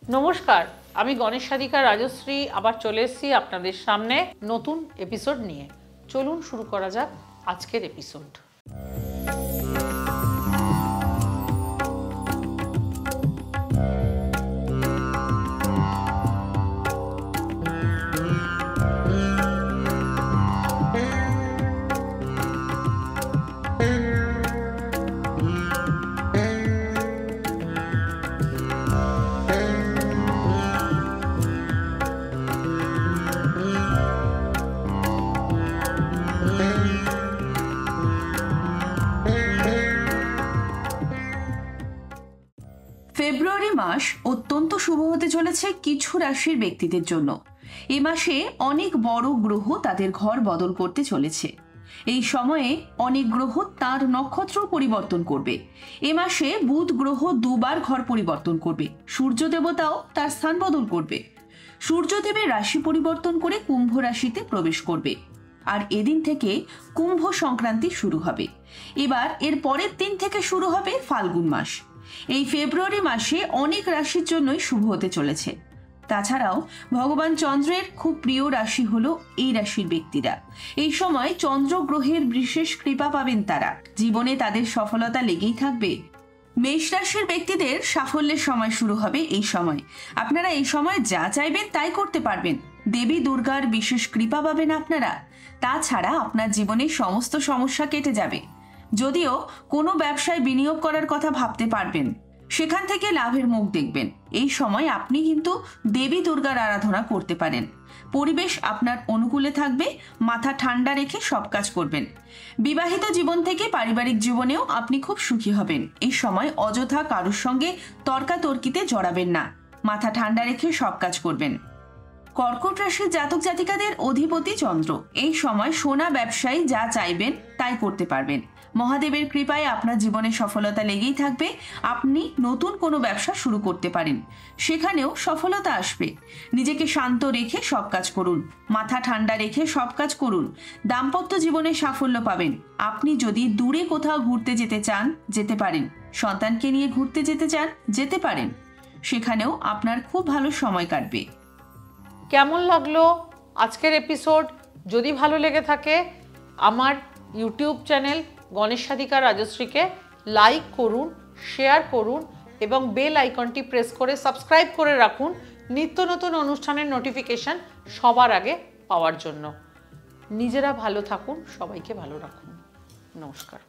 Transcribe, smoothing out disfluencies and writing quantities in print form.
নমস্কার, আমি গণেশ সাধিকা রাজশ্রী আবার চলে এসেছি আপনাদের সামনে নতুন এপিসোড নিয়ে। চলুন শুরু করা যাক আজকের এপিসোড। ফেব্রুয়ারি মাস অত্যন্ত শুভ হতে চলেছে কিছু রাশির ব্যক্তিদের জন্য। এ মাসে অনেক বড় গ্রহ তাদের ঘর বদল করতে চলেছে। এই সময়ে অনেক গ্রহ তার নক্ষত্র পরিবর্তন করবে। এ মাসে বুধ গ্রহ দুবার ঘর পরিবর্তন করবে। সূর্য দেবতাও তার স্থান বদল করবে। সূর্যদেবের রাশি পরিবর্তন করে কুম্ভ রাশিতে প্রবেশ করবে। আর এদিন থেকে কুম্ভ সংক্রান্তি শুরু হবে। এবার এর পরের দিন থেকে শুরু হবে ফাল্গুন মাস। এই ফেব্রুয়ারি মাসে অনেক রাশির জন্যই শুভ হতে চলেছে। তাছাড়াও ভগবান চন্দ্রের খুব প্রিয় রাশি হলো এই রাশির ব্যক্তিরা। এই সময় চন্দ্র গ্রহের বিশেষ কৃপা পাবেন তারা। জীবনে তাদের সফলতা লেগেই থাকবে। মেষ রাশির ব্যক্তিদের সাফল্যের সময় শুরু হবে এই সময়। আপনারা এই সময় যা চাইবেন তাই করতে পারবেন। দেবী দুর্গার বিশেষ কৃপা পাবেন আপনারা। তাছাড়া আপনার জীবনের সমস্ত সমস্যা কেটে যাবে। যদিও কোনো ব্যবসায় বিনিয়োগ করার কথা ভাবতে পারবেন, সেখান থেকে লাভের মুখ দেখবেন। এই সময় আপনি কিন্তু দেবী দুর্গার আরাধনা করতে পারেন। পরিবেশ আপনার অনুকূলে থাকবে। মাথা ঠান্ডা রেখে সব কাজ করবেন। বিবাহিত জীবন থেকে পারিবারিক জীবনেও আপনি খুব সুখী হবেন। এই সময় অযথা কারোর সঙ্গে তর্কাতর্কিতে জড়াবেন না। মাথা ঠান্ডা রেখে সব কাজ করবেন। কর্কট রাশির জাতক জাতিকাদের অধিপতি চন্দ্র। এই সময় সোনা ব্যবসায়ী যা চাইবেন তাই করতে পারবেন। মহাদেবের কৃপায় আপনার জীবনে সফলতা লেগেই থাকবে। আপনি নতুন কোনো ব্যবসা শুরু করতে পারেন, সেখানেও সফলতা আসবে। নিজেকে শান্ত রেখে সব কাজ করুন। মাথা ঠান্ডা রেখে সব কাজ করুন। দাম্পত্য জীবনে সাফল্য পাবেন। আপনি যদি দূরে কোথাও ঘুরতে যেতে চান যেতে পারেন। সন্তানকে নিয়ে ঘুরতে যেতে চান যেতে পারেন। সেখানেও আপনার খুব ভালো সময় কাটবে। কেমন লাগলো আজকের এপিসোড? যদি ভালো লেগে থাকে আমার ইউটিউব চ্যানেল গণেশ সাধিকা রাজশ্রীকে লাইক করুন, শেয়ার করুন এবং বেল আইকনটি প্রেস করে সাবস্ক্রাইব করে রাখুন নিত্য নতুন অনুষ্ঠানের নোটিফিকেশন সবার আগে পাওয়ার জন্য। নিজেরা ভালো থাকুন, সবাইকে ভালো রাখুন। নমস্কার।